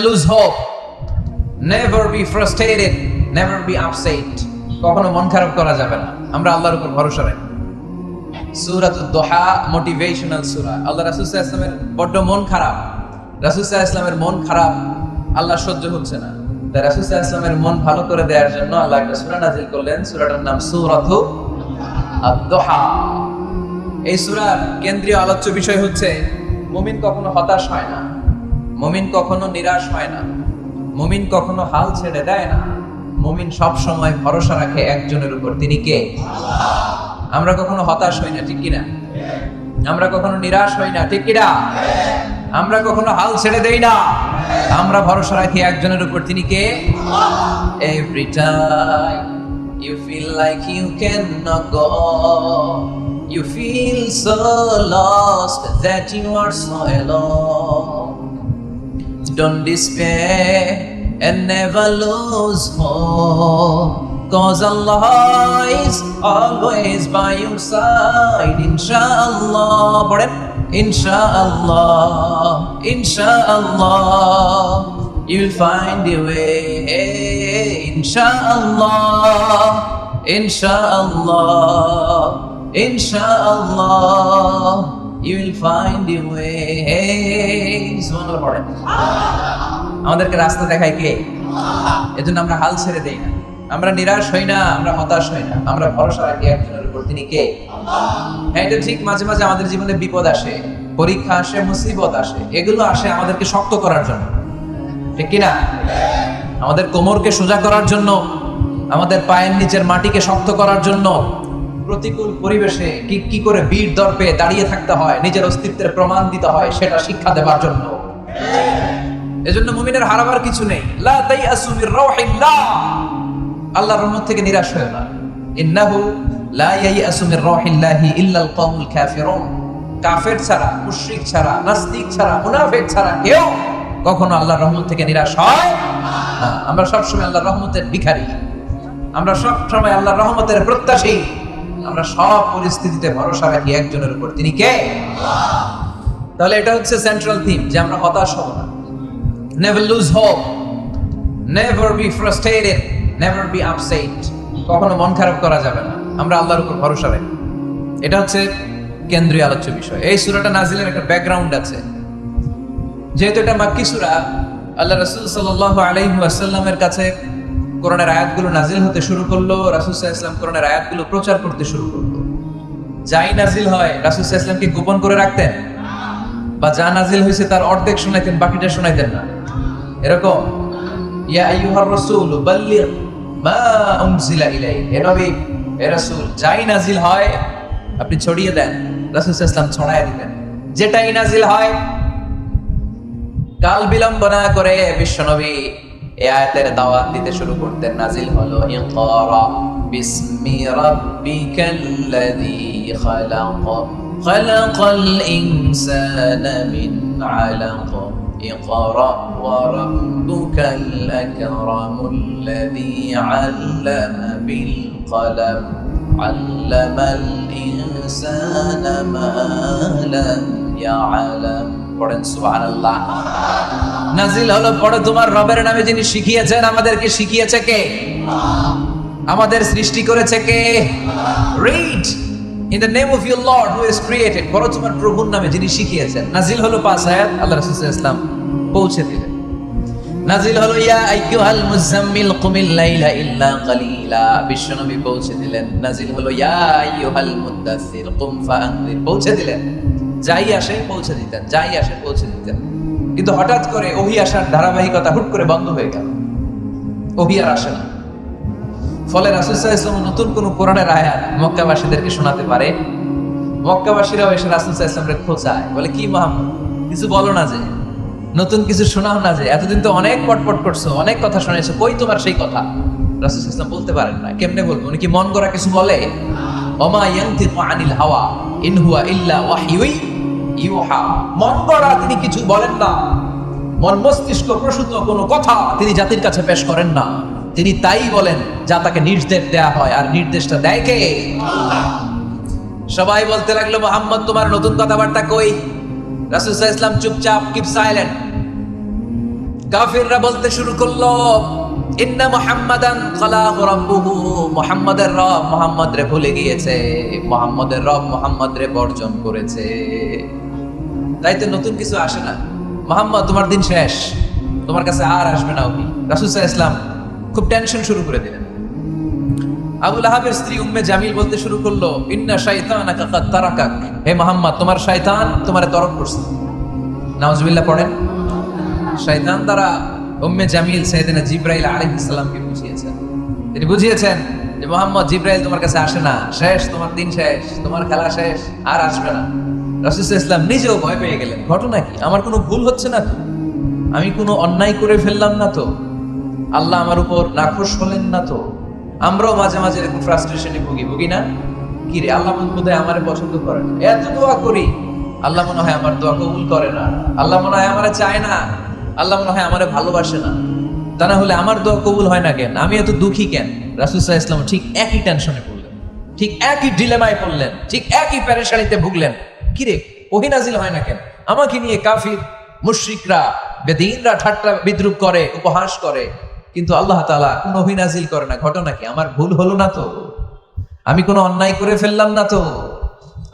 lose hope, never be frustrated, never be upset. কখনো মন খারাপ করা যাবে না। আমরা আল্লাহর উপর ভরসা রাখি। সূরাতুদ দুহা মোটিভেশনাল সূরা। আল্লাহ রাসূল সাল্লাল্লাহু আলাইহি ওয়াসাল্লামের বড় মন খারাপ। রাসূল সাল্লাল্লাহু আলাইহি ওয়াসাল্লামের মন খারাপ, আল্লাহ সহ্য হচ্ছে না। তাই রাসূল সাল্লাল্লাহু আলাইহি ওয়াসাল্লামের মন ভালো করে দেওয়ার জন্য আল্লাহ একটা সূরা নাযিল করলেন। সূরাটার নাম সূরাতুদ দুহা। এই সূরার কেন্দ্রীয় আলোচ্য বিষয় হচ্ছে মুমিন কখনো হতাশ হয় না, মুমিন কখনো নিরাশ হয় না, মুমিন কখনো হাল ছেড়ে দেয় না। মুমিন সব সময় ভরসা রাখে একজনের উপর, তিনি কে? আমরা কখনো হতাশ হই না, ঠিক কিনা? আমরা কখনো নিরাশ হই না, ঠিক কিনা? আমরা কখনো হাল ছেড়ে দেই না, আমরা ভরসা রাখি একজনের উপর, তিনি কে? Every time you feel like you cannot go, you feel so lost that you are so alone. Don't despair and never lose hope, 'cause Allah is always by your side. Inshallah, পড়েন, Inshallah, Inshallah, you'll find a way. Inshallah, Inshallah, Inshallah, you'll find a way. সুবহানাল্লাহ পড়েন। আমাদেরকে রাস্তা দেখায় কে? এজন্য আমরা হাল ছেড়ে দেই না, আমরা নিরাশ হই না, আমরা হতাশ হই না, আমরা ভরসা রাখি একজনের উপর, তিনি কে? হ্যাঁ, এটা ঠিক। মাঝে মাঝে আমাদের জীবনে বিপদ আসে, পরীক্ষা আসে, মুসিবত আসে, এগুলো আসে আমাদেরকে শক্ত করার জন্য, ঠিক কিনা? আমাদের কোমরকে সোজা করার জন্য, আমাদের পায়ের নিচের মাটিকে শক্ত করার জন্য। প্রতিকূল পরিবেশে কি করে বীর দর্পে দাঁড়িয়ে থাকতে হয়, নিজের অস্তিত্বের প্রমাণ দিতে হয়, সেটা শিক্ষা দেওয়ার জন্য। এজন্য মুমিনের হারাবার কিছু নেই। লা তাইয়াসু মির রাউহিল্লাহ, আল্লাহর রহমত থেকে নিরাশ হয়ো না। ইন্নাহু লা ইয়াইয়াসু মির রাউহিল্লাহি ইল্লাল কওমুল কাফিরুন, কাফের ছাড়া, মুশরিক ছাড়া, নাস্তিক ছাড়া, মুনাফিক ছাড়া কেউ কখনো আল্লাহর রহমত থেকে নিরাশ হয় না। আমরা সব সময় আল্লাহর রহমতের ভিখারি, আমরা সব সময় আল্লাহর রহমতের প্রত্যাশী, আমরা সব পরিস্থিতিতে ভরসা রাখি একজনের উপর, তিনি কে? তাহলে এটা হচ্ছে সেন্ট্রাল থিম, যে আমরা হতাশ হব না। Never lose hope, never be frustrated, never be upset. কখনো মন খারাপ করা যাবে না, আমরা আল্লাহর উপর ভরসা রাখি। এটা হচ্ছে কেন্দ্রীয় আলোচ্য বিষয়। এই সূরাটা নাজিলের একটা ব্যাকগ্রাউন্ড আছে। যেহেতু এটা মাক্কি সূরা, আল্লাহ রাসূল সাল্লাল্লাহু আলাইহি ওয়াসাল্লামের কাছে কোরআনের আয়াতগুলো নাজিল হতে শুরু করলো। রাসূল সাল্লাল্লাহু আলাইহি ওয়াসাল্লাম কোরআনের আয়াতগুলো প্রচার করতে শুরু করলো। যাই নাজিল হয় রাসূল সাল্লাল্লাহু আলাইহি ওয়াসাল্লাম কি গোপন করে রাখতেন? বা যা নাজিল হয়েছে তার অর্ধেক শোনাইতেন, বাকিটা শোনাইতেন না? এরকম ইয়া আইয়ুহার রাসূল বাল্লিগ মা উনজিলা ইলাইহি, হে নবী, হে রাসূল, যাই নাজিল হয় আপনি ছড়িয়ে দেন। রাসূল সাল্লাল্লাহু আলাইহি ওয়াসাল্লাম ছড়ায় দিতেন, যেটাই নাজিল হয়। কাল বিলম্ব না করে বিশ্বনবী এই আয়াতের দাওয়াত দিতে শুরু করতেন। নাজিল হলো ইকরা বিসমি রাব্বিকাল্লাযী খালাক, খালাকাল ইনসানা মিন আলাক, ইকরা ওয়া রাব্বুকাল আকরামুল্লাযী আল্লামা বিল কলম, আল্লামাল ইনসানা মা লাম ইয়ালাম। পড়েন সুবহানাল্লাহ। নাজিল হলো পড়ো তোমার রবের নামে, যিনি শিখিয়েছেন। আমাদেরকে শিখিয়েছে কে? আমাদের সৃষ্টি করেছে কে? Read in the name of your lord who is created, পড়ো তোমার প্রভুর নামে, যিনি শিখিয়েছেন। নাজিল হলো 5 আয়াত, আল্লাহ রাসূল সাল্লাল্লাহু আলাইহি ওয়াসাল্লাম পৌঁছে দিলেন। নাজিল হলো ইয়া আইয়ুহাল মুযাম্মিল কুমিল লাইলা ইল্লা কালিলা, বিশ্বনবী পৌঁছে দিলেন। নাজিল হলো ইয়া আইয়ুহাল মুদ্দাসসির কুম ফাআনজির, পৌঁছে দিলেন। যাই আসে পৌঁছে দিতেন, যাই আসে পৌঁছে দিতেন। কিন্তু হঠাৎ করে ওহী আসার ধারাবাহিকতা হুট করে বন্ধ হয়ে গেল, ওহী আর আসে না। ফলে রাসূল সাল্লাল্লাহু আলাইহি ওয়াসাল্লাম নতুন কোন কোরআনের আয়াত মক্কাবাসীদেরকে শোনাতে পারে। মক্কাবাসীরাও এসে রাসূল সাল্লাল্লাহু আলাইহি ওয়াসাল্লামকে খোঁচায়, বলে কি মুহাম্মদ, কিছু বলো না, যে নতুন কিছু শোনাও না, যে এতদিন তো অনেক পটপট করছো, অনেক কথা শুনেছো, কই তোমার সেই কথা? রাসূল সাল্লাল্লাহু আলাইহি ওয়াসাল্লাম বলতে পারেন না। কেমনে বলবো? উনি কি মন গড়া কিছু বলে? ওমা ইয়ানতিকু আনিল হাওয়া ইন হুয়া ইল্লা ওয়াহয়ুন ইউহা, মন গড়া তিনি কিছু বলেন না, মন মস্তিষ্ক প্রসূত কোনো কথা তিনি জাতির কাছে পেশ করেন না। তিনি তাই বলেন যা তাকে নির্দেশ দেয়া হয়, আর নির্দেশটা দেয় কে? সবাই বলতে লাগলো, মুহাম্মদ তোমার নতুন কথাবার্তা কই? রাসূল সাল্লাল্লাহু আলাইহি ওয়াসাল্লাম চুপচাপ, কিপ সাইলেন্ট। কাফিররা বলতে শুরু করলো, ইন্না মুহাম্মাদান খালাহু রাব্বুহু, মুহাম্মাদের রব মুহাম্মদ রে ভুলে গিয়েছে, মুহাম্মাদের রব মুহাম্মদ রে বর্জন করেছে। তাই তো নতুন কিছু আসে না। মুহাম্মদ তোমার দিন শেষ, তোমার কাছে আর আসবে না ওহী। রাসূল সাল্লাল্লাহু আলাইহি ওয়াসাল্লাম খুব টেনশন শুরু করে দিলেন। আবু লাহাবের স্ত্রী উম্মে জামিল বলতে শুরু করলো, ইন্না শাইতানাকা কাদ তারাকাক, হে মুহাম্মদ তোমার শয়তান তোমারে তরক করছে। নাউজুবিল্লাহ পড়েন। শয়তান দ্বারা উম্মে জামিল সাইয়েদনা জিবরাইল আলাইহিস সালামকে বুঝিয়েছেন। তিনি বুঝিয়েছেন যে মুহাম্মদ, জিবরাইল তোমার কাছে আসে না, শেষ, তোমার দিন শেষ, তোমার খেলা শেষ, আর আসবে না। রাসূল সাল্লাল্লাহু আলাইহি ওয়াসাল্লাম নিজেও ভয় পেয়ে গেলেন। ঘটনা কি? আমার কোনো ভুল হচ্ছে না তো? আমি কোনো অন্যায় করে ফেললাম না তো? আল্লাহ আমার উপর নাখোশ হলেন না তো? আমরাও মাঝে মাঝে এরকম ফ্রাস্ট্রেশনে ভুগি না? কি রে, আল্লাহ বোধহয় আমারে পছন্দ করে না, এত দোয়া করি, আল্লাহ মনে হয় আমার দোয়া কবুল করে না, আল্লাহ মনে হয় আমারে চায় না, আল্লাহ মনে হয় আমারে ভালোবাসে না। তা না হলে আমার দোয়া কবুল হয় না কেন? আমি এত দুঃখী কেন? রাসূল সাল্লাল্লাহু আলাইহি ওয়াসাল্লাম ঠিক একই টেনশনে পড়লেন, ঠিক একই ডিলেমায় পড়লেন, ঠিক একই পেরেশানিতে ভুগলেন। কি রে, ওহী নাজিল হয় না কেন? আমাকে নিয়ে কাফির মুশরিকরা বেদীনরা ঠাট্টা বিদ্রুপ করে, উপহাস করে, কিন্তু আল্লাহ তাআলা কোনো ওহী নাজিল করে না। ঘটনা কি? আমার ভুল হলো না তো? আমি কোনো অন্যায় করে ফেললাম না তো?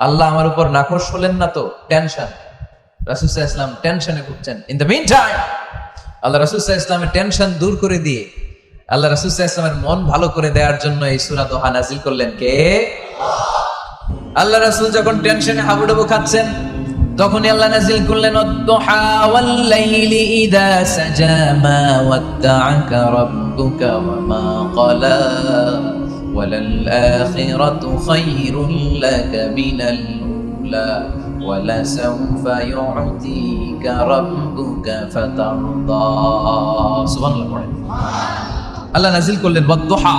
আল্লাহ আমার উপর নাখোশ হলেন না তো? টেনশন। রাসূল সাল্লাল্লাহু আলাইহি ওয়াসাল্লাম টেনশনে ভুগছেন। ইন দ্য মিন টাইম আল্লাহ রাসূল সাল্লাল্লাহু আলাইহি ওয়াসাল্লামের টেনশন দূর করে দিয়ে, আল্লাহ রাসূল সাল্লাল্লাহু আলাইহি ওয়াসাল্লামের মন ভালো করে দেওয়ার জন্য এই সূরা দোহা নাজিল করলেন কে? আল্লাহ রাসূল যখন টেনশনে হাবুডুবু খাচ্ছেন, তখনই আল্লাহ নাজিল করলেন, ওয়াদ-দুহা ওয়াল-লাইলি ইযা সাজা মা ওয়াদ্দা'আকা রাব্বুকা ওয়া মা ক্বালা ওয়ালাল-আখিরাতু খায়রুল লাকা মিনাল উলা ওয়ালাসাউফা ইউ'তিকা রাব্বুকা ফাতারদা। সুবহানাল্লাহ পড়েন। আল্লাহ নাজিল করলেন ওয়াদ-দুহা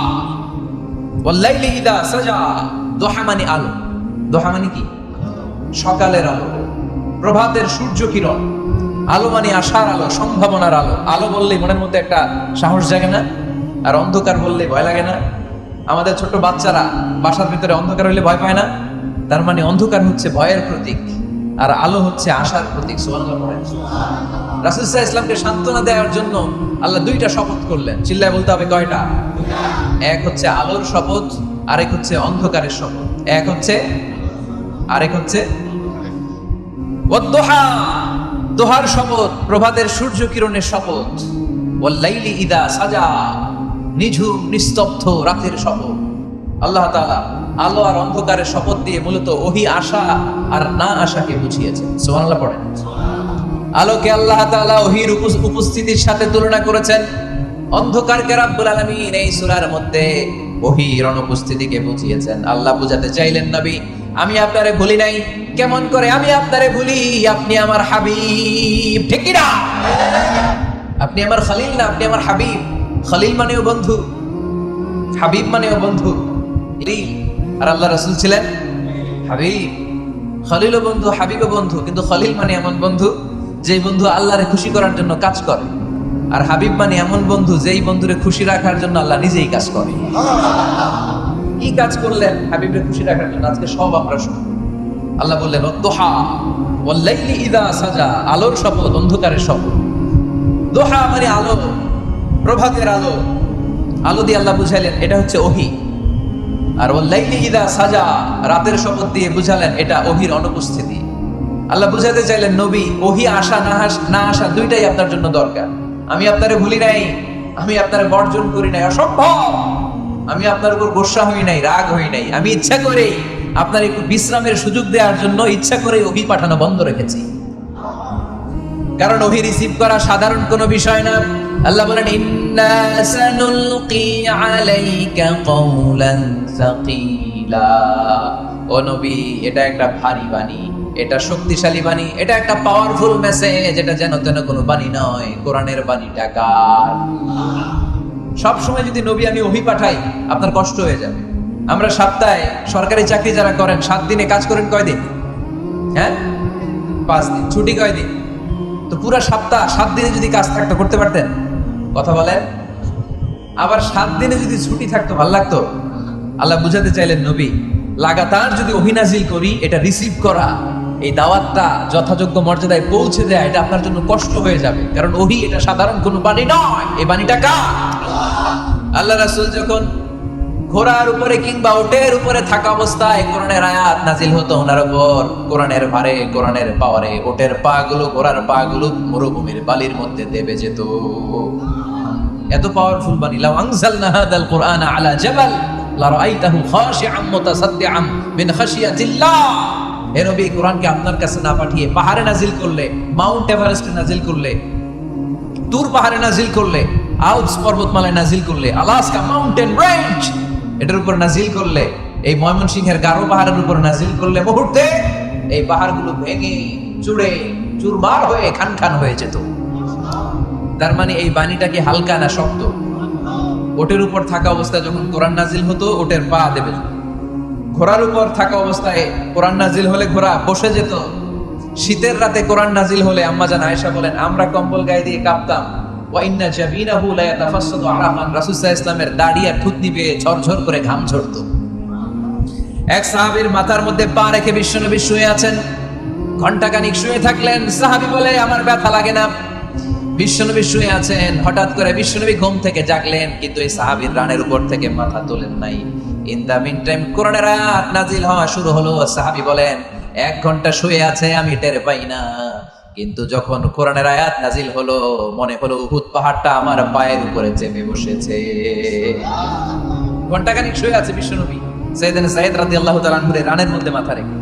ওয়াল-লাইলি ইযা সাজা। দুহা মানে আলো। দুহা মানে কি? সকালের আলো, প্রভাতের সূর্য কিরণ। আলো মানে আশার আলো, সম্ভাবনার আলো। আলো বললেই মনের মধ্যে একটা সাহস জাগে না? আর অন্ধকার বললে ভয় লাগে না? আমাদের ছোট বাচ্চারা বাসার ভিতরে অন্ধকার হইলে ভয় পায় না? তার মানে অন্ধকার হচ্ছে ভয়ের প্রতীক, আর আলো হচ্ছে আশার প্রতীক। সুবহানাল্লাহ পড়েন। রাসূল সাল্লাল্লাহু আলাইহি ওয়াসাল্লামকে সান্ত্বনা দেওয়ার জন্য আল্লাহ দুইটা শপথ করলেন। চিল্লায় বলতে হবে কয়টা? এক হচ্ছে আলোর শপথ, আরেক হচ্ছে অন্ধকারের শপথ। এক হচ্ছে, আরেক হচ্ছে ওয়াদ-দুহা, দোহার শপথ, প্রভাতের সূর্য কিরণের শপথ। ওয়াল-লাইলি ইযা সাজা, নিঝুম নিস্তব্ধ রাতের শপথ। আল্লাহ তাআলা আলো আর অন্ধকারের শপথ দিয়ে মূলত ওহী আশা আর না আশাকে বুঝিয়েছেন। সুবহানাল্লাহ পড়েন। আলোকে আল্লাহ তাআলা ওহীর উপস্থিতির সাথে তুলনা করেছেন, অন্ধকারকে রাব্বুল আলামিন এই সূরার মধ্যে ওহীর অনুপস্থিতিকে বুঝিয়েছেন। আল্লাহ বুঝাতে চাইলেন, নবী আমি আপনারে ভুলি নাই। কেমন করে আমি আপনারে ভুলি? আপনি আমার হাবিব, ঠিক কি না? আপনি আমার খলিল না, আপনি আমার হাবিব। খলিল মানেও বন্ধু, হাবিব মানেও বন্ধু। আর আল্লাহ রাসূল ছিলেন হাবিব। খলিলও বন্ধু, হাবিবও বন্ধু, কিন্তু খলিল মানে এমন বন্ধু যেই বন্ধু আল্লাহরে খুশি করার জন্য কাজ করে, আর হাবিব মানে এমন বন্ধু যেই বন্ধুরে খুশি রাখার জন্য আল্লাহ নিজেই কাজ করে। কি কাজ করলেন হাবিবরে খুশি রাখার জন্য? আজকে সব আমরা শুনি। আল্লাহ বললেন ওয়াদ-দুহা ওয়াল-লাইলি ইযা সাজা, আলোর শপথ, অন্ধকারের শপথ। দুহা মানে আলো, প্রভাতের আলো। আলো দিয়ে আল্লাহ বুঝাইলেন এটা হচ্ছে ওহী। আর ওয়াল-লাইলি ইযা সাজা, রাতের শপথ দিয়ে বুঝালেন এটা ওহীর অনুপস্থিতি। আল্লাহ বুঝাতে চাইলেন, নবী ওহী আসা না আসা দুইটাই আপনার জন্য দরকার। আমি আপনারে ভুলি নাই, আমি আপনারে বর্জন করি নাই, অসম্ভব। আমি আপনার উপর গোসা হই নাই, রাগ হই নাই। আমি ইচ্ছা করে আপনার একটু বিশ্রামের সুযোগ দেওয়ার জন্য ইচ্ছা করে ওহী পাঠানো বন্ধ রেখেছি। কারণ ওহী রিসিভ করা সাধারণ কোনো বিষয় না। আল্লাহ বলেন, ইন্না সানুলকি আলাইকা কওলান সাকিলা। ও নবী, এটা একটা ভারী বাণী, এটা শক্তিশালী বাণী, এটা একটা পাওয়ারফুল মেসেজ। এটা যেন তেন কোনো বাণী নয়, কোরআনের বাণীটা কার? সব সময় যদি নবী আমি ওহী পাঠাই, আপনার কষ্ট হয়ে যাবে। আমরা সপ্তাহে সরকারি চাকরি যারা করেন 7 দিনে কাজ করেন কয়দিন? হ্যাঁ, 5 দিন। ছুটি কয়দিন? তো পুরো সপ্তাহ 7 দিনে যদি কাজ থাকতো করতে পারতেন? কথা বলেন। আবার 7 দিনে যদি ছুটি থাকতো ভালো লাগতো? আল্লাহ বুঝাতে চাইলেন, নবী লাগাতার যদি ওহী নাজিল করি, এটা রিসিভ করা, এই দাওয়াতটা যথাযোগ্য মর্যাদায় পৌঁছে দেয়, এটা আপনার জন্য কষ্ট হয়ে যাবে। কারণ ওহী এটা সাধারণ কোনো বাণী নয়, এই বাণীটা কার? আল্লাহ রাসূল যখন ঘোড়ার উপরে কিংবা উটের উপরে থাকা অবস্থায় কোরআনের আয়াত নাজিল হতো ওনার উপর, কোরআনের ভারে, কোরআনের পাওয়ারে উটের পা গুলো, ঘোড়ার পা গুলো মরুভূমির বালির মধ্যে দেবে যেত। এত পাওয়ারফুল বাণী। লাউ আনজালনা হাদাল কুরআনা আলা জাবাল লারাআইতাহু খাশিআম মুতাসাদ্দিআম মিন খাশিয়াতিল্লাহ। হে নবী, কোরআনকে আপনার কাছে না পাঠিয়ে পাহাড়ে নাজিল করলে, মাউন্ট এভারেস্টে নাজিল করলে, তুর পাহাড়ে নাজিল করলে, আল্পস পর্বতমালায় নাজিল করলে, আলাস্কা মাউন্টেন রেঞ্জ এটার উপর নাজিল করলে, এই ময়মনসিংহের গারো পাহাড়ের উপর নাজিল করলে, মুহূর্তে এই পাহাড়গুলো ভেঙে চুড়ে চুরমার হয়ে খান খান হয়ে যেত। তার মানে এই বাণীটা কি হালকা না শক্ত? ওটের উপর থাকা অবস্থায় যখন কোরআন নাজিল হতো ওটের পা দেবে, ঘোড়ার উপর থাকা অবস্থায় কোরআন নাজিল হলে ঘোড়া বসে যেত। শীতের রাতে কোরআন নাজিল হলে আম্মা জান আয়েশা বলেন আমরা কম্বল গায়ে দিয়ে কাঁপতাম। ওয়া ইন্না জাবিনাহু লা ইয়াতাফাসসাদু আরাকান, রাসূল সাল্লাল্লাহু আলাইহি ওয়াসাল্লামের দাড়ি আর থুতনি বেয়ে ঝরঝর করে ঘাম ঝরতো। এক সাহাবীর মাথার মধ্যে পা রেখে বিশ্বনবী শুয়ে আছেন, ঘন্টাখানিক শুয়ে থাকলেন। সাহাবী বলে আমার ব্যথা লাগে না। বিশ্বনবী শুয়ে আছেন, হঠাৎ করে বিশ্বনবী ঘুম থেকে জাগলেন, কিন্তু এই সাহাবীর রানের উপর থেকে মাথা তোলেন নাই। ইন দা মিন টাইম কোরআনের আয়াত নাজিল হওয়া শুরু হলো। সাহাবী বলেন 1 ঘন্টা শুয়ে আছে আমি টের পাই না, কিন্তু যখন কোরআনের আয়াত নাজিল হলো মনে হলো উহুদ পাহাড়টা আমার পায়ের উপরে চেপে বসেছে। ঘন্টাখানিক শুয়ে আছে বিশ্বনবী সাইয়েদনা সাইদ রাদিয়াল্লাহু তাআলা আনহু রানের মধ্যে মাথা রেখে,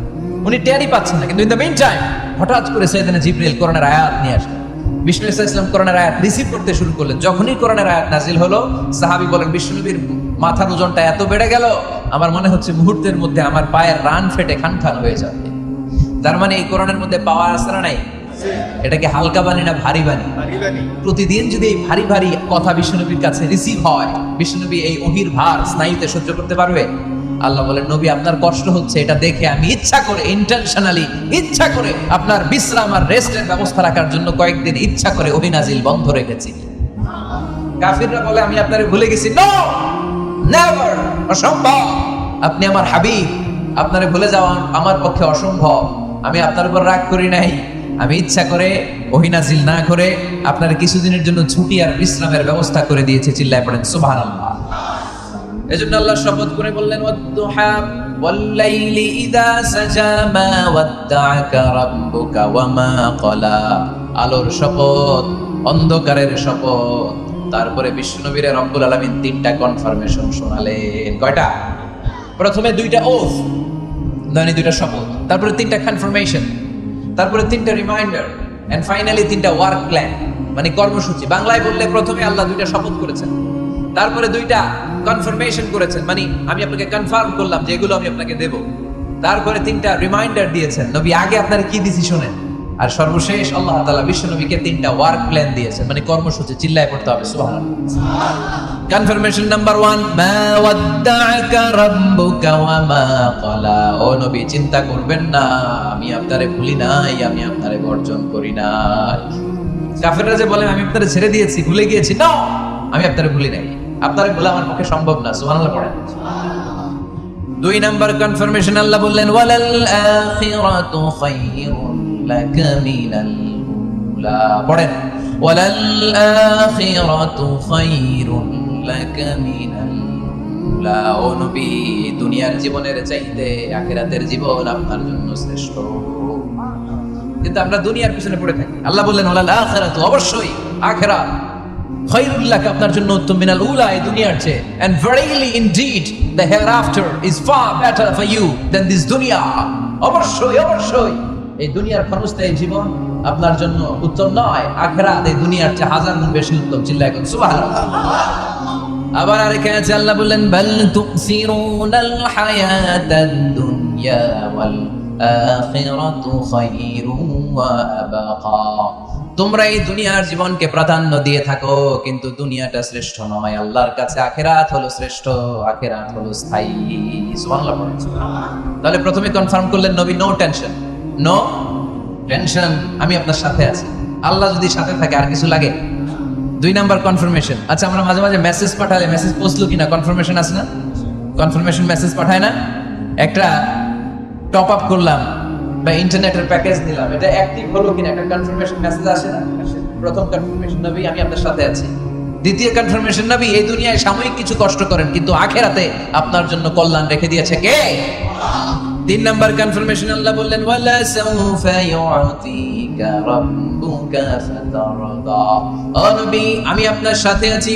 উনি টেরই পাচ্ছেন না। কিন্তু ইন দা মিন টাইম হঠাৎ করে সাইয়েদনা জিবরিল কোরআনের আয়াত নিয়ে আসলেন। বিষ্ণু ইসলাম কোরআনের আয়াত রিসিভ করতে শুরু করলেন। যখনই কোরআনের আয়াত নাজিল হলো সাহাবী বলেন বিশ্বনবীর মাথার ওজনটা এত বেড়ে গেল আমার মনে হচ্ছে মুহূর্তের মধ্যে আমার পায়ের রান ফেটে খান খান হয়ে যাবে। তার মানে এই কোরআনের মধ্যে পাওয়ার আছে না নাই? এটাকে হালকা বাণী না ভারী বাণী? প্রতিদিন যদি এই ভারী ভারী কথা বিশ্বনবীর কাছে রিসিভ হয়, বিশ্বনবী এই ওহীর ভার স্নায়ুতে সহ্য করতে পারবে? আল্লাহ বলেন নবী আপনার কষ্ট হচ্ছে, এটা দেখে আমি ইচ্ছা করে ইন্টেনশনালি ইচ্ছা করে আপনার বিশ্রাম আর রেস্টের ব্যবস্থা রাখার জন্য কয়েকদিন ইচ্ছা করে ওহী নাজিল বন্ধ রেখেছি। কাফিররা বলে আমি আপনারে ভুলে গেছি। নো, নেভার, অসম্ভব। আপনি আমার হাবিব, আপনারে ভুলে যাওয়া আমার পক্ষে অসম্ভব। আমি আপনার উপর রাগ করি নাই, আমি ইচ্ছা করে ওহী নাজিল না করে আপনার কিছুদিনের জন্য ছুটি আর বিশ্রামের ব্যবস্থা করে দিয়েছি। চিল্লায় পড়েন সুবহানাল্লাহ। এজন্য আল্লাহ শপথ করে বললেন ওয়াদ-দুহা ওয়াল-লাইলি ইযা সাজা মা ওয়াদ্দাআকা রাব্বুকা ওয়া মা ক্বালা। আলোর শপথ, অন্ধকারের শপথ। তারপরে বিশ্বনবীর রব্বুল আলামিন 3টা কনফার্মেশন শোনালেন। কয়টা? প্রথমে 2টা ওফ, মানে 2টা শপথ, তারপরে 3টা কনফার্মেশন, তারপরে 3টা রিমাইন্ডার, এন্ড ফাইনালি 3টা ওয়ার্ক প্ল্যান, মানে কর্মসূচি। বাংলায় বললে প্রথমে আল্লাহ 2টা শপথ করেছেন, তারপরে 2টা কনফার্মেশন করেছেন, মানে আমি আপনাকে কনফার্ম করলাম যে এগুলো আমি আপনাকে দেব। তারপরে 3টা রিমাইন্ডার দিয়েছেন, নবী আগে আপনারা কি দিছি শুনেন। আর সর্বশেষ আল্লাহ তাআলা বিশ্ব নবীকে 3টা ওয়ার্ক প্ল্যান দিয়েছেন, মানে কর্মসূচি। চিল্লায় পড়তে হবে সুবহানাল্লাহ। কনফার্মেশন নাম্বার 1, মা ওয়াদ্দাআকা রাব্বুকা ওয়া মা ক্বালা। ও নবী চিন্তা করবেন না, আমি আপনারে ভুলি নাই, আমি আপনারে বর্জন করি নাই। কাফেররা যে বলেন আমি আপনারে ছেড়ে দিয়েছি, ভুলে গিয়েছি, না, আমি আপনারে ভুলি নাই, আপনারে ভোলা আমার পক্ষে সম্ভব না। সুবহানাল্লাহ পড়েন। 2 নাম্বার কনফার্মেশন আল্লাহ বললেন ওয়ালাল আখিরাতু খায়রুন লাকা মিনাল উলা। পড়েন ওয়ালাল আখিরাতু খায়রুন লাকা মিনাল উলা। ও নবী দুনিয়ার জীবনের চাইতে আখিরাতের জীবন আপনার জন্য শ্রেষ্ঠ। কিন্তু আমরা দুনিয়ার পিছনে পড়ে থাকি। আল্লাহ বললেন ওয়ালাল আখিরাতু, অবশ্যই আখিরাত, খায়রুল লাকা আপনার জন্য উত্তম, মিনাল উলা এই দুনিয়ার চেয়ে, and verily indeed the hereafter is far better for you than this dunya। অবশ্যই অবশ্যই এই দুনিয়ার ক্ষণস্থায়ী জীবন আপনার জন্য উত্তম নয়, আখিরাত এই দুনিয়ার চেয়ে 1000 গুণ বেশি উত্তম। চিল্লায় বলুন সুবহানাল্লাহ। আবার আরেকখানে আছে আল্লাহ বললেন বাল তুসিরুনাল হায়াতাদ দুনিয়া ওয়াল আখিরাতু খায়রুন ওয়া আবকা। তোমরা এই দুনিয়ার জীবনকে প্রাধান্য দিয়ে থাকো, কিন্তু দুনিয়াটা শ্রেষ্ঠ নয়, আল্লাহর কাছে আখিরাত হলো শ্রেষ্ঠ, আখিরাত হলো স্থায়ী। সুবহানাল্লাহ। তাহলে প্রথমে কনফার্ম করলেন নবী নো টেনশন, নো টেনশন, আমি আপনার সাথে আছি। আল্লাহ যদি সাথে থাকে আর কিছু লাগে? 2 নাম্বার কনফার্মেশন। আচ্ছা আমরা মাঝে মাঝে মেসেজ পাঠালে মেসেজ পৌঁছলো কিনা কনফার্মেশন আছে না? কনফার্মেশন মেসেজ পাঠায় না? একটা টপ আপ করলাম বা ইন্টারনেটের প্যাকেজ নিলাম, এটা অ্যাক্টিভ হলো কিনা একটা কনফার্মেশন মেসেজ আসে না? প্রথম কনফার্মেশন, নবী আমি আপনার সাথে আছি। দ্বিতীয় কনফার্মেশন, নবী এই দুনিয়ায় সাময়িক কিছু কষ্ট করেন কিন্তু আখিরাতে আপনার জন্য কল্যাণ রেখে দিয়েছে কে? তিন নাম্বার কনফার্মেশন, আল্লাহ বললেন ওয়ালা সাউফা ইউতিকা রাব্বুকা ফাতারদা। ও নবী আমি আপনার সাথে আছি,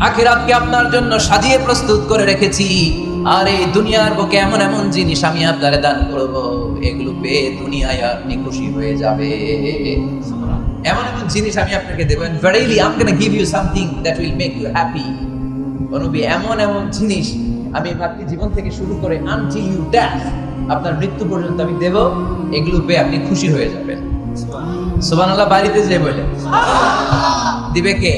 আখিরাতকে আপনার জন্য সাজিয়ে প্রস্তুত করে রেখেছি, আর এই দুনিয়ার বুকে এমন এমন জিনিস আমি আপনারে দান করব, এগুলো পেয়ে দুনিয়ায় আপনি খুশি হয়ে যাবে। এমন এমন জিনিস আমি আপনাকে দেব, and verily I'm going to give you something that will make you happy। ও নবী এমন এমন জিনিস আমি আপনি জীবন থেকে শুরু করে until you death, আপনার মৃত্যু পর্যন্ত আমি দেব, এগুলো পেয়ে আপনি খুশি হয়ে যাবেন। সুবহানাল্লাহ। বাড়িতে যে বলে দিবে কে?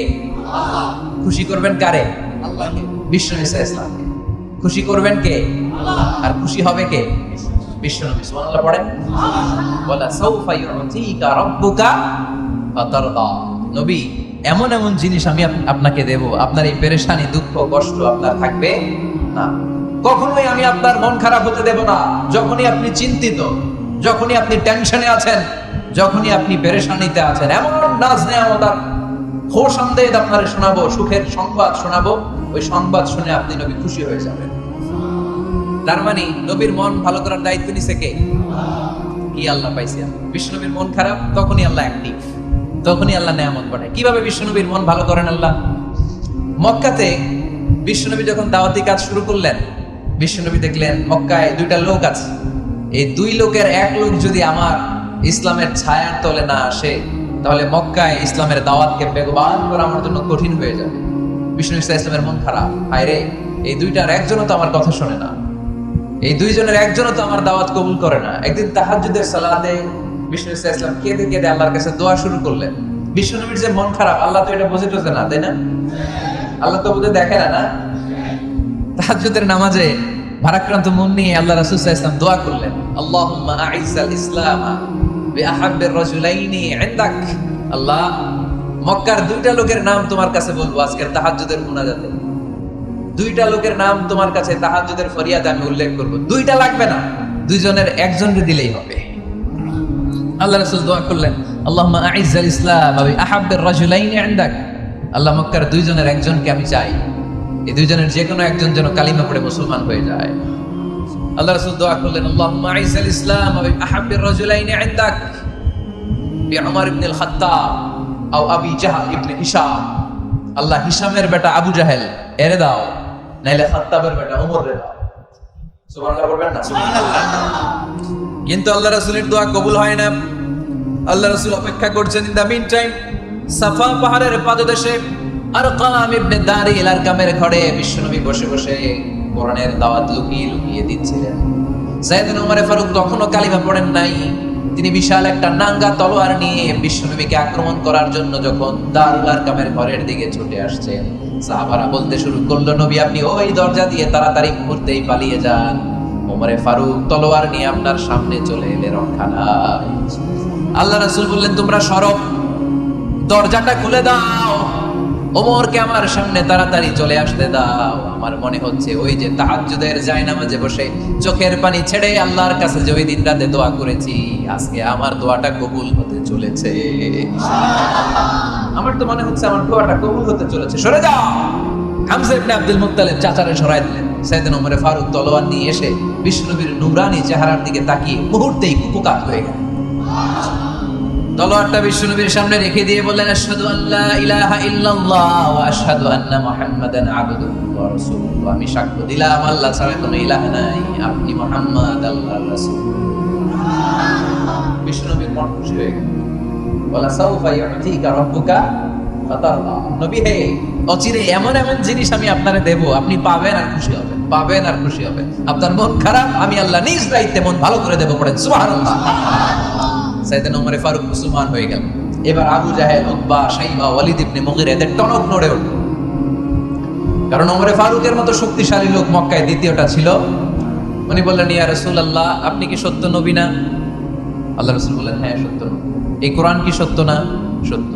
খুশি করবেন কারে? আল্লাহকে, বিশ্বনবী সাল্লাল্লাহু আলাইহি ওয়াসাল্লামকে। খুশি করবেন কে? আল্লাহ। আর খুশি হবে কে? বিশ্বনবী। সুবহানাল্লাহ পড়েন। ওয়ালা সাউফা ইউতিকা রাব্বুকা ফাতারদা। নবী এমন এমন জিনিস আমি আপনাকে দেব, আপনার এই পেরেশানি, দুঃখ, কষ্ট আপনার থাকবে না। কখনোই আমি আপনার মন খারাপ হতে দেব না। যখনই আপনি চিন্তিত, যখনই আপনি টেনশনে আছেন, যখনই আপনি পেরেশানিতে আছেন, এমন নাজ নেয়ামত আর খোশামদেদ আপনারে শোনাবো, সুখের সংবাদ শোনাবো, ওই সংবাদ শুনে আপনি নবী খুশি হয়ে যাবেন। তার মানে নবীর মন ভালো করার দায়িত্ব নিছে কে? কি আল্লাহ পাইছে। বিশ্বনবীর মন খারাপ, তখনই আল্লাহ অ্যাক্টিভ, তখনই আল্লাহ নেয়ামত পাঠায়। কিভাবে বিশ্বনবীর মন ভালো করেন আল্লাহ? মক্কাতে বিশ্বনবী যখন দাওয়াতি কাজ শুরু করলেন, বিশ্বনবী দেখলেন মক্কায় দুইটা লোক আছে, এই দুই লোকের এক লোক যদি আমার ইসলামের ছায়ার তলে না আসে, তাহলে মক্কায় ইসলামের দাওয়াতকে বেগবান করা আমার জন্য কঠিন হয়ে যাবে। বিষ্ণু ইসলামের মন খারাপ, হায় রে, এই দুইটার একজনও তো আমার কথা শোনে না, এই দুইজনের একজনও তো আমার দাওয়াত কবুল করে না। একদিন তাহাজ্জুদের সালাতে বিষ্ণু ইসলাম কেঁদে কেঁদে আল্লাহর কাছে দোয়া শুরু করলেন। বিশ্বনবীর যে মন খারাপ, আল্লাহ তো এটা বুঝে টুঝে না, তাই না? আল্লাহ তো বুঝে দেখে না, না? তাহাজ্জুদের নামাজে ভারাক্রান্ত মন নিয়ে আল্লাহ রাসূল সাল্লাল্লাহু আলাইহি ওয়াসাল্লাম দোয়া করলেন, আল্লাহুম্মা আইজ্জাল ইসলামা বিআহাব্বির রাজুলাইনি ইনদাক। আল্লাহ, মক্কার দুইটা লোকের নাম তোমার কাছে বলবো আজকের তাহাজ্জুদের মুনাজাতে। দুইটা লোকের নাম তোমার কাছে তাহাজ্জুদের ফরিয়াদে আমি উল্লেখ করব। দুইটা লাগবে না, দুইজনের একজনকে দিলেই হবে। আল্লাহ রাসূল দোয়া করলেন, আল্লাহুম্মা আইজ্জাল ইসলাম বিআহাব্বির রাজুলাইনি ইনদাক। আল্লাহ, মক্কার দুইজনের একজনকে আমি চাই, এই দুইজনের যে কোনো একজন যেন কালিমা পড়ে মুসলমান হয়ে যায়। আল্লাহ রাসূল দোয়া করলেন, আল্লাহুম্মা আইজ্জাল ইসলাম বিআহাব্বির রাজুলাইনি ইনদাক বিউমর ইবনে আল খাত্তাব আও আবি জাহল ইবনে হিশাম। আল্লাহ, হিশামের বেটা আবু জাহেল এরে দাও, নাইলে খাত্তাবের বেটা ওমর রে দাও। সুবহানাল্লাহ বলবেন না? সুবহানাল্লাহ। কিন্তু আল্লাহ রাসূলের দোয়া কবুল হয় না। আল্লাহ রাসূল অপেক্ষা করছেন। ইন দা মিন টাইম সাফা পাহাড়ের পাদদেশে আরকাম ইবনে দারিল আরকামের ঘরে বিশ্বনবী বসে বসে কোরআনের দাওয়াত লুকিয়ে লুকিয়ে দিচ্ছিলেন। সাইয়েদনা ওমর ফারুক তখনও কালিমা পড়েন নাই। তিনি বিশাল একটা নাঙ্গা তলোয়ার নিয়ে বিশ্বনবীকে আক্রমণ করার জন্য যখন দারুল আরকামের ঘরের দিকে ছুটে আসছেন, সাহাবারা বলতে শুরু করলো, নবী আপনি ওই দরজা দিয়ে তাড়াতাড়ি মুহূর্তেই পালিয়ে যান। ওমরে ফারুক তলোয়ার নিয়ে আপনার সামনে চলে এলে, রক্ষা নাই। আল্লাহ রাসূল বললেন, তোমরা সরব, দরজাটা খুলে দাও, ওমরকে আমার সামনে তাড়াতাড়ি চলে আসতে দাও। আমার মনে হচ্ছে ওই যে তাহাজ্জুদের জায়নামাজে বসে চোখের পানি ছেড়ে আল্লাহর কাছে যে ওই দিন রাতে দোয়া করেছি, আজকে আমার দোয়াটা কবুল হতে চলেছে। আমার তো মনে হচ্ছে আমার দোয়াটা কবুল হতে চলেছে, সরে যাও। হামজা ইবনে আব্দুল মুত্তালিব চাচারে সরাই দিলেন। সাইয়েদনা ওমর ফারুক তলোয়ার নিয়ে এসে বিশ্বনবীর নূরানি চেহারার দিকে তাকিয়ে মুহূর্তেই কুপকাত হয়ে গেল। তলোয়ারটা বিশ্বনবীর সামনে রেখে দিয়ে বললেন, আশহাদু আল্লা ইলাহা ইল্লাল্লাহ ওয়া আশহাদু আন্না মুহাম্মাদান আবদুহু ওয়া রাসূলুহু। আমি সাক্ষ্য দিলাম আল্লাহ ছাড়া কোনো ইলাহ নাই, আপনি মুহাম্মদ আল্লাহর রাসূল। বিশ্বনবীর মন খুশি হয়ে গেল। ওয়ালা সাউফা ইউতিকা রাব্বুকা ফাতারদা। নবী হে, অচিরে এমন এমন জিনিস আমি আপনারে দেব, আপনি পাবেন আর খুশি হবেন, পাবেন আর খুশি হবেন। আপনার মন খারাপ, আমি আল্লাহ নিজ দায়িত্বে মন ভালো করে দেব। পড়েন সুবহানাল্লাহ। সাইয়েদনা ওমর ফারুক মুসলমান হয়ে গেল। এবার আবু জাহেল, উতবা, শাইবা, ওয়ালিদ ইবনে মুগীরা এদের টনক নড়ে উঠল। কারণ ওমর ফারুকের মতো শক্তিশালী লোক মক্কায় দ্বিতীয়টা ছিল। উনি বললেন, ইয়া রাসূলুল্লাহ, আপনি কি সত্য নবী না? আল্লাহ রাসূল বললেন, হ্যাঁ সত্য নবী। এই কোরআন কি সত্য না? সত্য।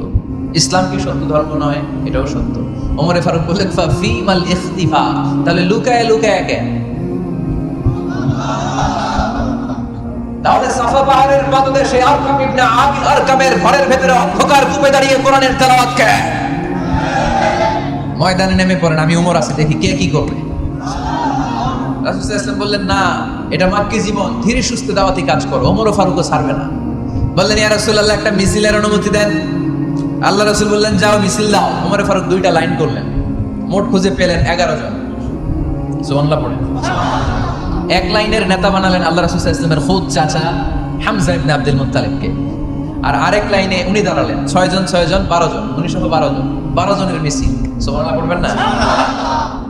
ইসলাম কি সত্য ধর্ম নয়? এটাও সত্য। ওমর ফারুক বললেন, ফাফিমাল ইখতিফা, তাহলে লুকায় লুকায় কেন? তাহলে সাফা পাহাড়ের পাদদেশে আরকাম ইবনে আবিল আরকামের ঘরের ভেতরে অন্ধকার কূপে দাঁড়িয়ে কোরআনের তেলাওয়াত কে? ময়দানে নেমে পড়েন, আমি উমর আছি, দেখি কে কি করবে। রাসূল সাল্লাল্লাহু আলাইহি ওয়াসাল্লাম বললেন, না, এটা মাক্কি জীবন, ধীরে সুস্থে দাওয়াতি কাজ করো, ওমর ও ফারুকও ছাড়বে না। বললেন, ইয়া রাসূলুল্লাহ, একটা মিছিলের অনুমতি দেন। আল্লাহ রাসূল বললেন, যাও মিছিল দাও। ওমর ফারুক দুইটা লাইন করলেন, মোট খুঁজে পেলেন 11 জন। সুবহানাল্লাহ পড়েন। এক লাইনের নেতা বানালেন আল্লাহ রাসূল সাল্লাল্লাহু আলাইহি ওয়াসাল্লামের খুদ চাচা হামজা ইবনে আব্দুল মুত্তালিবকে। আর আরেক লাইনে উনি দাঁড়ালেন 6 জন 12 জন, উনি সহ 12 জনের মিছিল। সুবহানাল্লাহ পড়বেন না?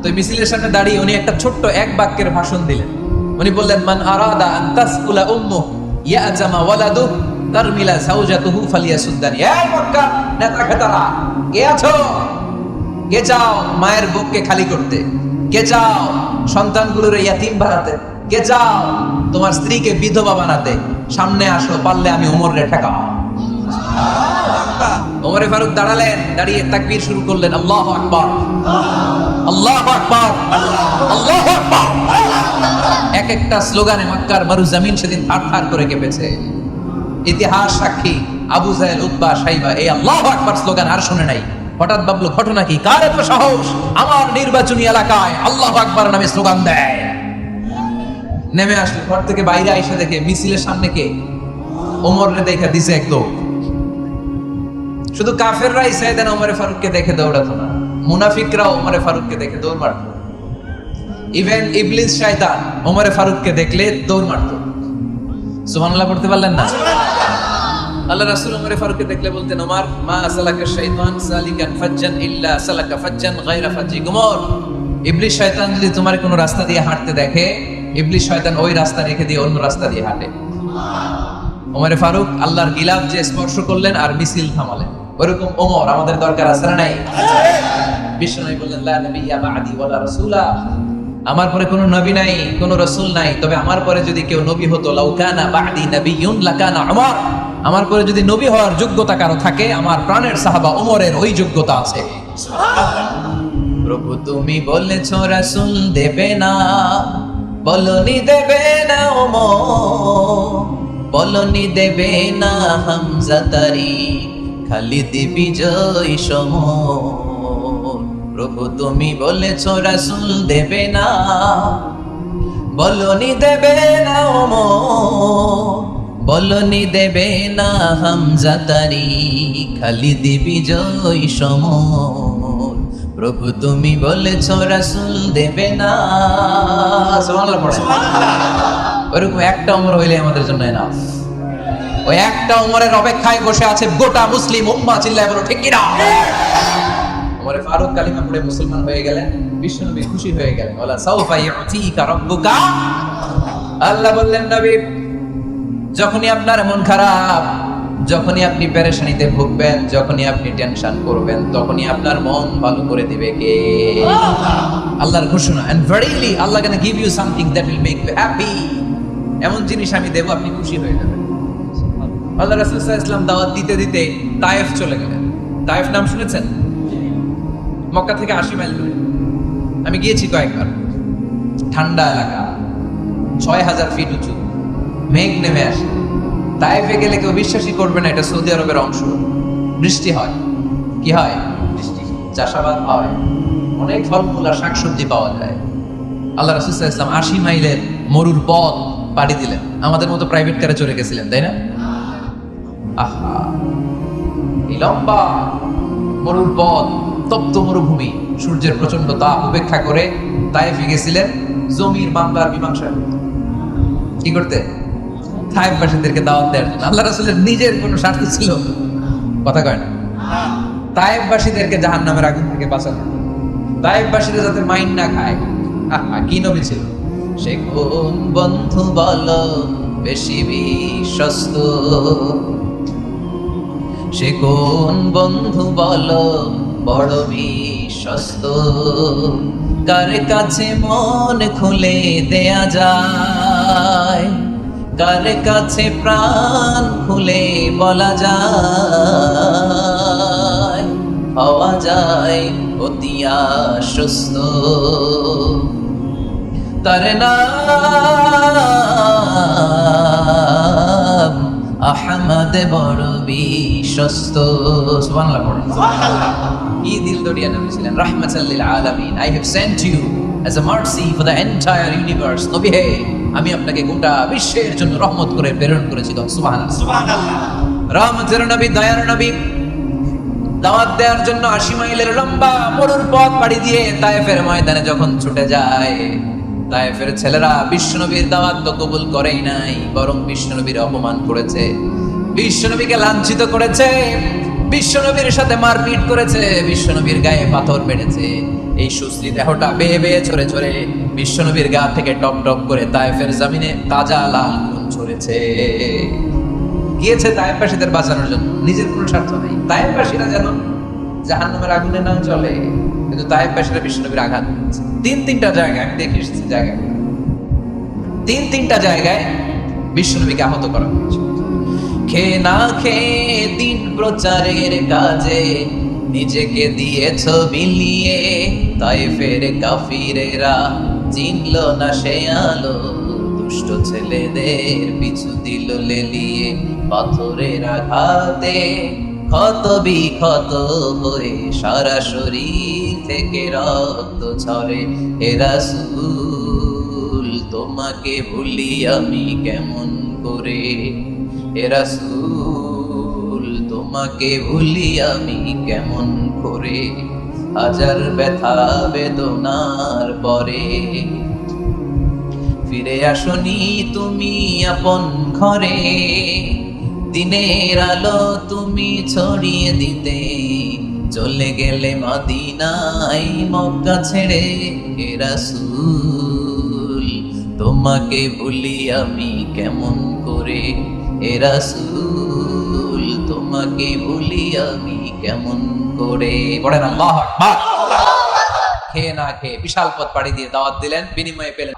তো মিছিলের সামনে দাঁড়িয়ে উনি একটা ছোট্ট এক বাক্যের ভাষণ দিলেন। উনি বললেন, মান আরাদা আন তাসকুলা উম্মু ইয়াজামা ওয়ালাদু তারমিলা যাওজাতুহু ফালিয়াসুদ্দানি। এই মক্কা নেতা খেতারা, কে আছো? কে চাও মায়ের বুককে খালি করতে? কে চাও সন্তানগুলোর ইয়াতীম বানাতে? কে চাও তোমার স্ত্রীকে বিধবা বানাতে? সামনে আসো, পারলে আমি ওমরে ঠেকাও। ওমরে ফারুক দাঁড়ালেন, দাঁড়িয়ে তাকবীর শুরু করলেন, আল্লাহু আকবার, আল্লাহু আকবার, আল্লাহু আকবার। এক একটা স্লোগানে মক্কার মরুজমিন সেদিন থারথার করে কেঁপেছে। ইতিহাস সাক্ষী, আবু জাহেল, উতবা, শাইবা এই আল্লাহু আকবার স্লোগান আর শুনে নাই। হঠাৎ ভাবলো, ঘটনা কি? কার এত সাহস আমার নির্বাচনী এলাকায় আল্লাহু আকবার নামে স্লোগান দেয়? নেমে আসলে ঘর থেকে বাইরে আইসা দেখে মিছিলের সামনে কে? ওমরে দেখা দিছে একদম। শুধু কাফেররাই সাইয়েদনা ওমরে ফারুককে দেখে দৌড়াতো না, মুনাফিকরাও ওমরে ফারুককে দেখে দৌড় মারত। ইভেন ইবলিস শয়তান ওমরে ফারুককে দেখলে দৌড় মারত। সুবহানাল্লাহ পড়তে পারলেন না? আল্লাহ রাসূল ওমরে ফারুককে দেখলে বলতেন, ওমর মা সালাকা শাইতান সালিকান ফাজ্জান ইল্লা সালাকা ফাজ্জান গায়রা ফাজ্জি। ওমর, ইবলিস শয়তান যদি তোমার কোনো রাস্তা দিয়ে হাঁটতে দেখে, ইবলিস শয়তান ওই রাস্তা রেখে দিয়ে অন্য রাস্তা দিয়ে হাঁটে। ওমরে ফারুক আল্লাহর গিলাফ যে স্পর্শ করলেন আর মিছিল থামালেন, ওরকম ওমর আমাদের দরকার আছে না নাই? বিশ্বনবী বললেন, লা নাবিয়্যা বা'দি ওয়ালা রাসূলা, আমার পরে কোনো নবী নাই, কোনো রাসূল নাই, তবে আমার পরে যদি কেউ নবী হতো, লাউ কানা বা'দি নাবিয়্যুন লাকানা উমর, আমার পরে যদি নবী হওয়ার যোগ্যতা কারো থাকে, আমার প্রাণের সাহাবা ওমরের ওই যোগ্যতা আছে। প্রভু তুমি বলেছো রাসূল দেবে না, বলনি দেবে না ওমর, বলনি দেবে না হামজা তারি, খালিদ বিজয় সমর। প্রভু তুমি বলেছো রাসূল দেবে না, বলনি দেবে না ওমর, বলনি দেবে না হামজা তারি, খালিদ বিজয় সমর। প্রভু তুমি বলেছো রাসূল দেবে না। সুবহানাল্লাহ পড়ো। ওরকম একটা ওমর হইলে আমাদের জন্য এনাফ। ওই একটা ওমরের অপেক্ষায় বসে আছে গোটা মুসলিম উম্মাহ। চিল্লায় বলো ঠিক কি না? ওমরে ফারুক কালিমা পড়ে মুসলমান হয়ে গেলেন, বিশ্বনবী খুশি হয়ে গেলেন। ওয়ালা সাউফা ইউতিকা রাব্বুকা, আল্লাহ বললেন, নবী যখনই আপনার মন খারাপ, যখনই আপনি পেরেশানিতে ভুগবেন, যখনই আপনি টেনশন করবেন, তখনই আপনার মন ভালো করে দিবে কে? আল্লাহর ঘোষণা, and verily Allah gonna give you something that will make you happy। এমন জিনিস আমি দেব, আপনি খুশি হয়ে যাবেন। আল্লাহ রাসূল সাল্লাল্লাহু আলাইহি ওয়াসাল্লাম দাওয়াত দিতে দিতে তায়েফ চলে গেলেন। তায়েফ নাম শুনেছেন? মক্কা থেকে 80 মাইল দূরে। আমি গিয়েছি কয়েকবার। ঠান্ডা এলাকা, 6000 ফিট উঁচু, মেঘ নেমে আসে। তায়েফে গেলে কেউ বিশ্বাসই করবে না এটা সৌদি আরবের অংশ। বৃষ্টি হয়, কি হয়? বৃষ্টি, চাষাবাদ হয়, অনেক ফলমূল আর শাকসবজি পাওয়া যায়। আল্লাহ রাসূল সাল্লাল্লাহু আলাইহি ওয়াসাল্লাম 80 মাইলের মরুর পথ পাড়ি দিলেন। আমাদের মতো প্রাইভেট কারে চলে গেছিলেন, তাই না? আহা, এই লম্বা মরুর পথ, তপ্ত মরুভূমি, সূর্যের প্রচন্ড তাপ উপেক্ষা করে তায়েফে গেছিলেন জমির মামলার মীমাংসা করতে। কি করতে? তায়েফবাসীদেরকে দাওয়াত দেওয়ার জন্য। আল্লাহ রাসূলের নিজের কোনো স্বার্থ ছিল? কথা কয় না। তায়েফবাসীদেরকে জাহান্নামের আগুন থেকে বাঁচানো, তায়েফবাসীরা যাতে মাইন না খায়। আহা, কি নবী ছিল! সে কোন বন্ধু বলো বেশি বিশ্বস্ত, সে কোন বন্ধু বলো বড় বিশ্বস্ত, কার কাছে মন খুলে দেয়া যায়, কার কাছে প্রাণ খুলে বলা যায়, হওয়া যায় অতি আশ্বস্ত। তার নাম আহমদ বড় বিশ্বস্ত। সুবহানাল্লাহ পড়েন। কি দিল দরিয়া নবী ছিলেন, রাহমাতাল লিল আলামিন। I have sent you as a mercy for the entire universe. নবী হে, আমি আপনাকে গোটা বিশ্বের জন্য রহমত করে প্রেরণ করেছি। সুবহানাল্লাহ সুবহানাল্লাহ। রহমতের নবী, দয়ার নবী দাওয়াত দেওয়ার জন্য 80 মাইলের লম্বা মরুর পথ পাড়ি দিয়ে তায়েফের ময়দানে যখন ছুটে যায়, তায়েফের ছেলেরা বিশ্বনবীর দাওয়াত তো কবুল করেই নাই, বরং বিশ্বনবীর অপমান করেছে, বিশ্বনবীকে লাঞ্ছিত করেছে, বিশ্বনবীর সাথে মারপিট করেছে, বিশ্বনবীর গায়ে পাথর মেরেছে। এই সুশ্রী দেহটা বেয়ে বেয়ে ছড়ে ছড়ে বিশ্বনবীর গা থেকে টপ টপ করে তায়েফের জমিনে তাজা লাল খুন ঝরেছে। গিয়েছে তায়েফবাসীদের বাঁচানোর জন্য, নিজের কোনো স্বার্থ নেই। তায়েফবাসীরা যেন জাহান্নামের আগুনে না চলে, কিন্তু তায়েফবাসীরা বিশ্বনবীর আঘাত করেছে। তিনটা জায়গায় আমি দেখে এসেছি, জায়গায় তিনটা জায়গায় বিশ্বনবীকে আহত করা হয়েছে। খেয়ে না খেয়ে দিন প্রচারের কাজে নিজেকে দিয়েছ বিলিয়ে, তায়েফের কাফিরেরা চিনল না সে আলো, দুষ্ট ছেলেদের পিছু দিল লেলিয়ে, পাথরের আঘাতে ক্ষত বিক্ষত হয়ে সারা শরীর থেকে রক্ত ঝরে। হে রাসূল তোমাকে ভুলি আমি কেমন করে, হে রাসূল তোমাকে ভুলি আমি কেমন করে, হাজার ব্যথা বেদনার পরে ফিরে আসনি তুমি আপন ঘরে, দিনের আলো তুমি ছড়িয়ে দিতে, চলে গেলে মদিনায় মক্কা ছেড়ে। হে রাসূল তোমাকে ভুলি আমি কেমন করে, হে রাসূল তোমাকে ভুলি আমি কেমন করে। পড়েন আল্লাহু আকবার। খেয়ে না খেয়ে বিশাল পথ পাড়ি দিয়ে দাওয়াত দিলেন, বিনিময়ে পেলেন